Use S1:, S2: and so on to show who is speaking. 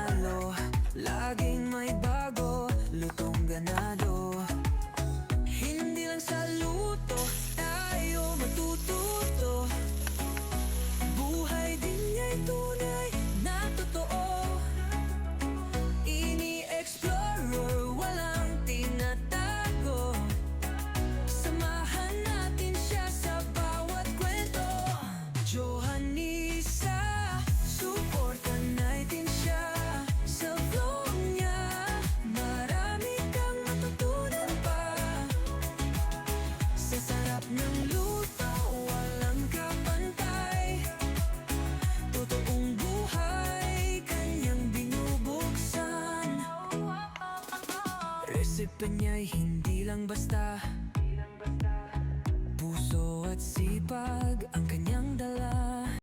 S1: panalo. Laging may bago, lutong ganado. Hindi lang sa luto tayo matututo. Buhay din niya'y tunay na totoo. Ini-explorer, walang tinatago. Samahan natin siya sa bawat kwento. Johanisa, suportan natin siya. Sa vlog niya, marami kang matutunan pa. Sa sarap ng luto, walang kapantay. Totoong buhay, kanyang binubuksan. Resipe niya'y hindi lang basta. Puso at sipag ang